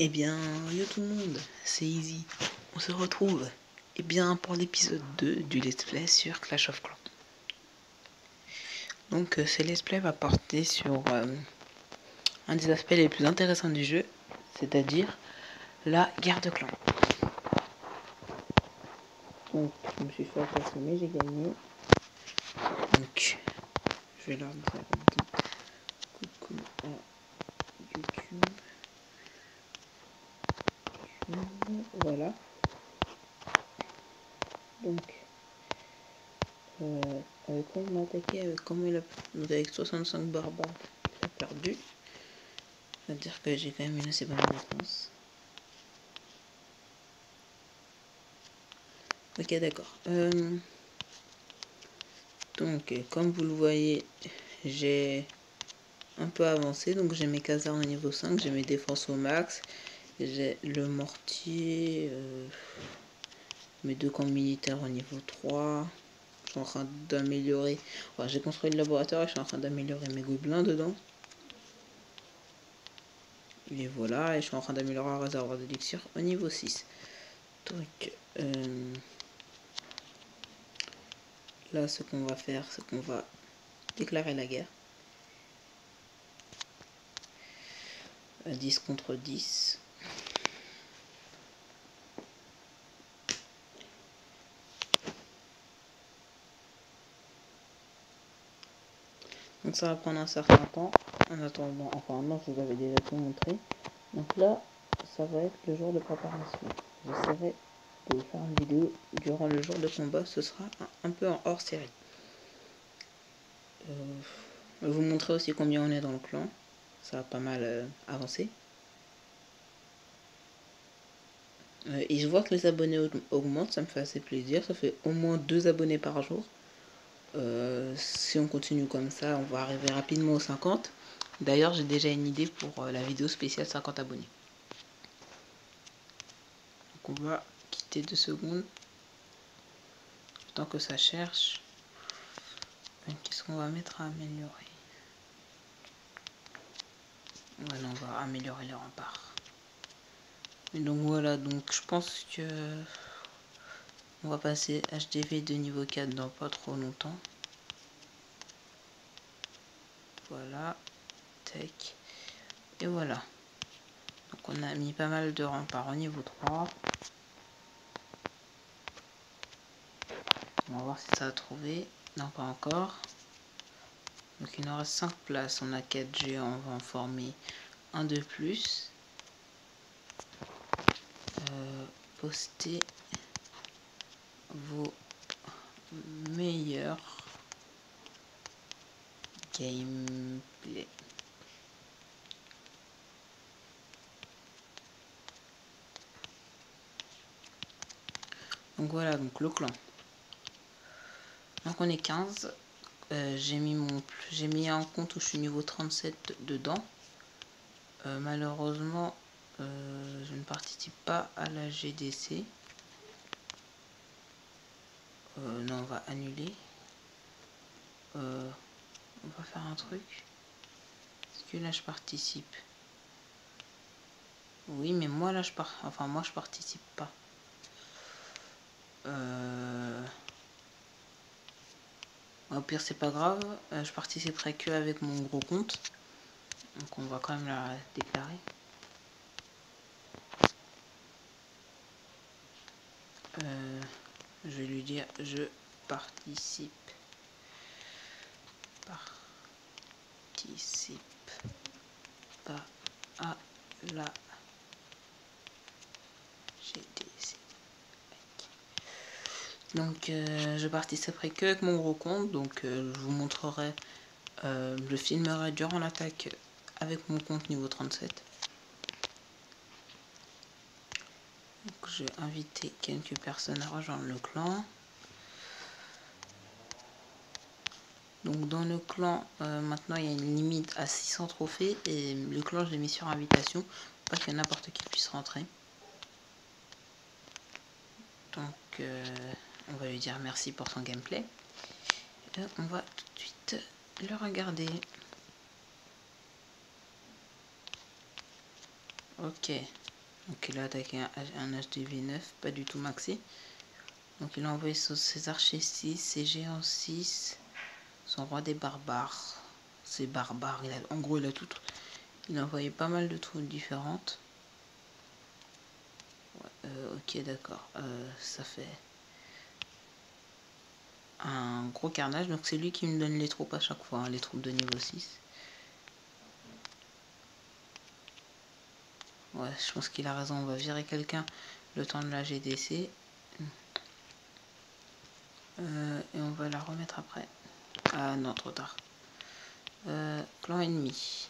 Eh bien, yo tout le monde, c'est Easy. On se retrouve pour l'épisode 2 du Let's Play sur Clash of Clans. Donc, ce Let's Play va porter sur un des aspects les plus intéressants du jeu, c'est-à-dire la guerre de clans. Donc, je me suis fait assassiner, j'ai gagné. Donc, je vais leur dire coucou à YouTube. Voilà. Donc, avec quoi il m'a attaqué, avec 65 barbares, il a perdu. C'est-à-dire que j'ai quand même une assez bonne défense. Ok, d'accord. Donc, comme vous le voyez, j'ai un peu avancé. Donc, j'ai mes casards au niveau 5, j'ai mes défenses au max. J'ai le mortier, mes 2 camps militaires au niveau 3. Je suis en train d'améliorer. Enfin, j'ai construit le laboratoire et je suis en train d'améliorer mes gobelins dedans. Et voilà, et je suis en train d'améliorer un réservoir d'élixir au niveau 6. Donc, là, ce qu'on va faire, c'est qu'on va déclarer la guerre. 10 contre 10. Donc ça va prendre un certain temps. En attendant, enfin non, je vous avais déjà tout montré. Donc là, ça va être le jour de préparation. J'essaierai de vous faire une vidéo durant le jour de combat. Ce sera un peu en hors série. Je vais vous montrer aussi combien on est dans le clan. Ça a pas mal avancé. Et je vois que les abonnés augmentent, ça me fait assez plaisir. Ça fait au moins 2 abonnés par jour. Si on continue comme ça, on va arriver rapidement aux 50. D'ailleurs, j'ai déjà une idée pour la vidéo spéciale 50 abonnés. Donc on va quitter 2 secondes. Tant que ça cherche. Qu'est-ce qu'on va mettre à améliorer? Voilà, on va améliorer les remparts. Et donc voilà, donc je pense que on va passer HDV de niveau 4 dans pas trop longtemps. Voilà, tech. Et voilà. Donc on a mis pas mal de remparts au niveau 3. On va voir si ça a trouvé. Non, pas encore. Donc il nous reste 5 places. On a 4 géants. On va en former un de plus. Postez vos meilleurs gameplay. Donc voilà, donc le clan. Donc on est 15. J'ai mis un compte où je suis niveau 37 dedans. Malheureusement, je ne participe pas à la GDC. Non, on va annuler. On va faire un truc. Est-ce que là je participe? Oui, mais moi là moi je participe pas. Au pire c'est pas grave, je participerai que avec mon gros compte. Donc on va quand même la déclarer. Je vais lui dire je participe pas à la GDC. Donc je participerai que avec mon gros compte, donc je vous montrerai, je filmerai durant l'attaque avec mon compte niveau 37. Donc je vais inviter quelques personnes à rejoindre le clan. Donc dans le clan, maintenant il y a une limite à 600 trophées et le clan je l'ai mis sur invitation, pas que n'importe qui puisse rentrer. Donc on va lui dire merci pour son gameplay. Et on va tout de suite le regarder. Ok, Donc il a attaqué un HDV9, pas du tout maxé. Donc il a envoyé ses archers 6, ses géants 6, son roi des barbares. C'est barbare, en gros il a tout. Il a envoyé pas mal de troupes différentes. Ouais, ok d'accord, ça fait un gros carnage. Donc c'est lui qui me donne les troupes à chaque fois, hein, les troupes de niveau 6. Ouais, je pense qu'il a raison, on va virer quelqu'un le temps de la GDC. Et on va la remettre après. Ah non, trop tard. Clan ennemi.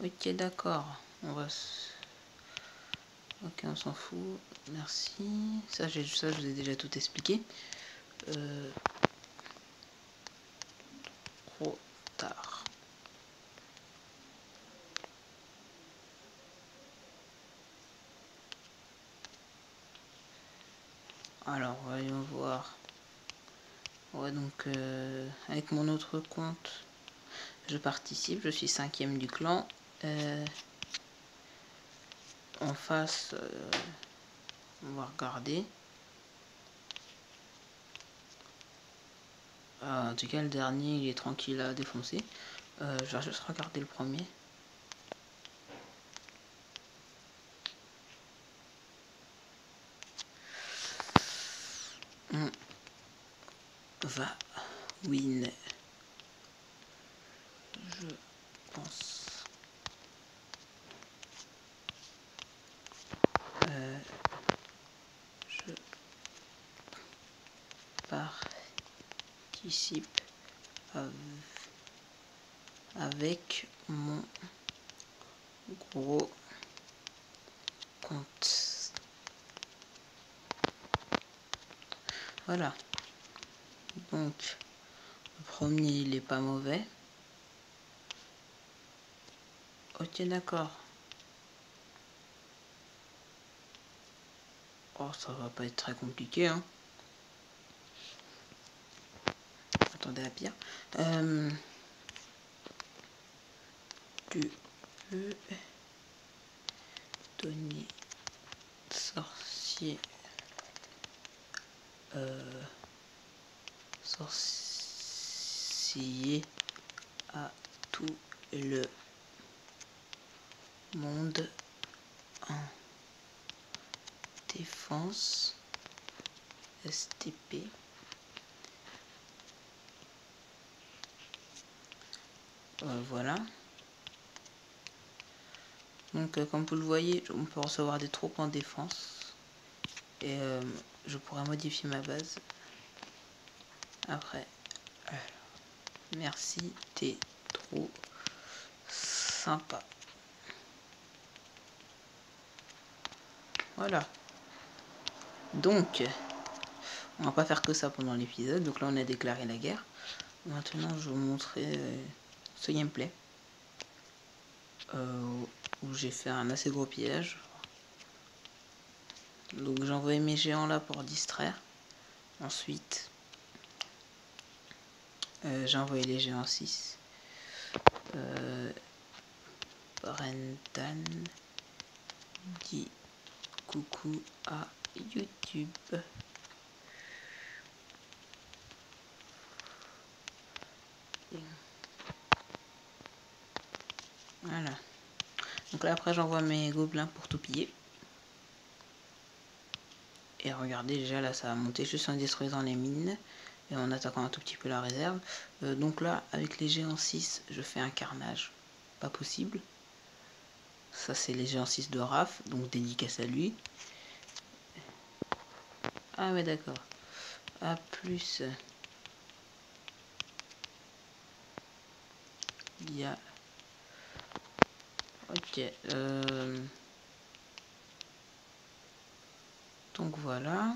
Ok, d'accord. On va... Ok, on s'en fout. Merci. Ça, je vous ai déjà tout expliqué. Trop tard. Alors, voyons voir. Ouais, donc, avec mon autre compte, je participe. Je suis 5e du clan. En face, on va regarder. En tout cas, le dernier, il est tranquille à défoncer. Je vais juste regarder le premier. On va win. Je pense. Je participe avec mon gros compte. Voilà. Donc, le premier, il est pas mauvais. Ok, d'accord. Oh, ça va pas être très compliqué, hein. Attendez à pire. Tu peux donner sorcier sorcier à tout le monde en défense STP. Voilà. Donc comme vous le voyez, on peut recevoir des troupes en défense. Et je pourrais modifier ma base. Après. Merci, t'es trop sympa. Voilà. Donc, on va pas faire que ça pendant l'épisode. Donc là, on a déclaré la guerre. Maintenant, je vais vous montrer ce gameplay. Où j'ai fait un assez gros piège. Donc j'ai envoyé mes géants là pour distraire. Ensuite, j'ai envoyé les géants 6. Brendan dit coucou à YouTube. Voilà. Donc là après j'envoie mes gobelins pour tout piller. Et regardez, déjà là ça a monté juste en détruisant les mines et en attaquant un tout petit peu la réserve. Donc là avec les géants 6 je fais un carnage pas possible. Ça c'est les géants 6 de Raph, donc dédicace à lui. Ah ouais d'accord. A plus il y a... Ok. Donc voilà.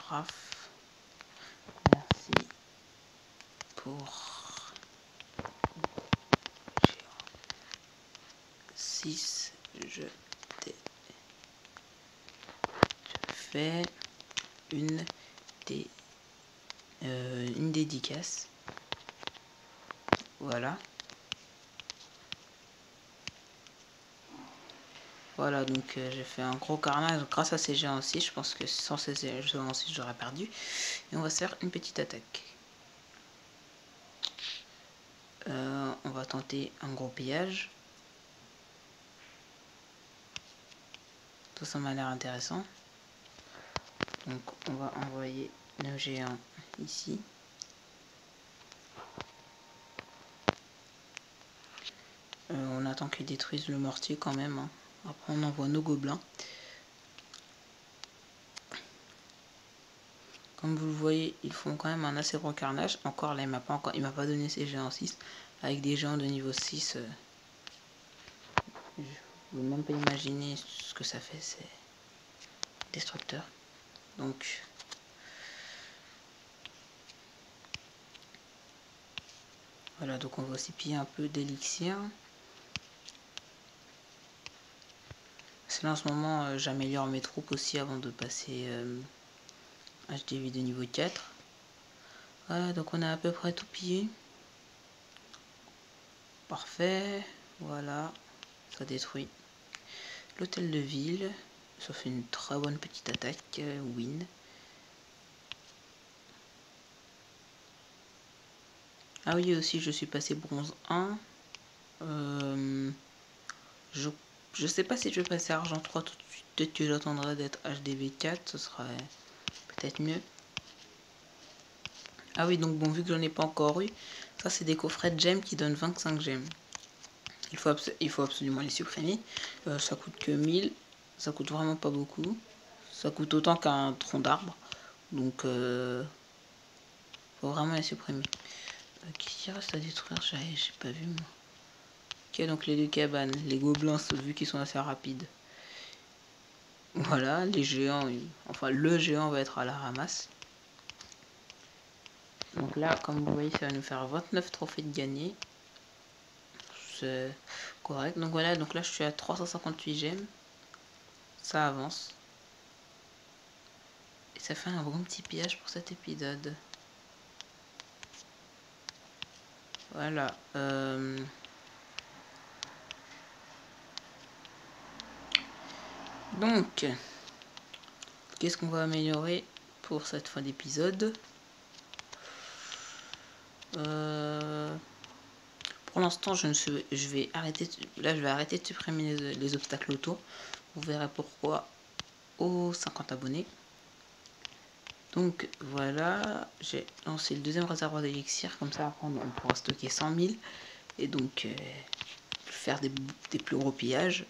Raph. Merci pour 6. Je t'ai fait une dédicace. Voilà. Voilà, donc j'ai fait un gros carnage grâce à ces géants 6. Je pense que sans ces géants 6, j'aurais perdu. Et on va se faire une petite attaque. On va tenter un gros pillage. Tout ça m'a l'air intéressant. Donc on va envoyer nos géants ici. On attend qu'ils détruisent le mortier quand même. Hein. Après on envoie nos gobelins. Comme vous le voyez, ils font quand même un assez gros carnage. Encore là, il m'a pas donné ses géants 6. Avec des géants de niveau 6, je ne peux même pas imaginer ce que ça fait, c'est destructeur. Donc voilà, donc on va aussi piller un peu d'élixir. C'est là en ce moment, j'améliore mes troupes aussi avant de passer HDV de niveau 4. Voilà, donc on a à peu près tout pillé. Parfait, voilà, ça détruit l'hôtel de ville. Ça fait une très bonne petite attaque, win. Ah oui, aussi je suis passé bronze 1. Je sais pas si je vais passer argent 3 tout de suite. Peut-être que j'attendrai d'être HDV 4, ce serait peut-être mieux. Ah oui, donc bon, vu que j'en ai pas encore eu, ça c'est des coffrets de gemmes qui donnent 25 gemmes. Il faut absolument les supprimer. Ça coûte que 1000, ça coûte vraiment pas beaucoup. Ça coûte autant qu'un tronc d'arbre. Donc faut vraiment les supprimer. Qu'est-ce qu'il reste à détruire? J'ai pas vu moi. Ok, donc les deux cabanes, les gobelins, vu qu'ils sont assez rapides. Voilà, les géants, enfin le géant va être à la ramasse. Donc là, comme vous voyez, ça va nous faire 29 trophées de gagner. C'est correct. Donc voilà, donc là je suis à 358 gemmes. Ça avance. Et ça fait un bon petit pillage pour cet épisode. Voilà. Donc, qu'est-ce qu'on va améliorer pour cette fin d'épisode? Pour l'instant, je vais arrêter de supprimer les obstacles autour. Vous verrez pourquoi aux 50 abonnés. Donc voilà, j'ai lancé le deuxième réservoir d'élixir, comme ça après on pourra stocker 100 000 et donc faire des plus gros pillages.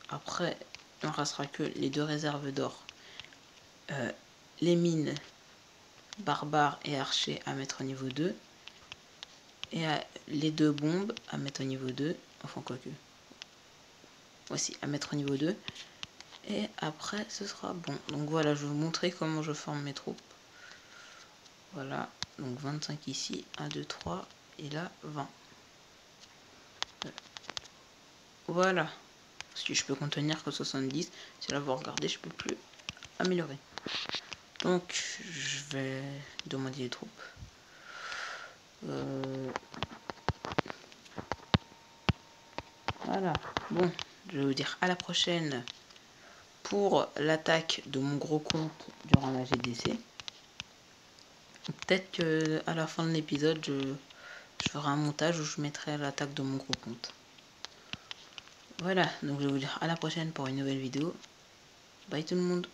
Après, il ne restera que les deux réserves d'or, les mines barbares et archers à mettre au niveau 2 et les deux bombes à mettre au niveau 2, enfin quoique, voici à mettre au niveau 2. Et après ce sera bon. Donc voilà, je vais vous montrer comment je forme mes troupes. Voilà, donc 25 ici, 1, 2, 3, et là 20. Voilà. Si je peux contenir que 70, si là vous regardez, je peux plus améliorer. Donc je vais demander les troupes. Voilà. Bon, je vais vous dire à la prochaine pour l'attaque de mon gros compte durant la GDC. Peut-être que à la fin de l'épisode, je ferai un montage où je mettrai l'attaque de mon gros compte. Voilà, donc je vais vous dire à la prochaine pour une nouvelle vidéo. Bye tout le monde.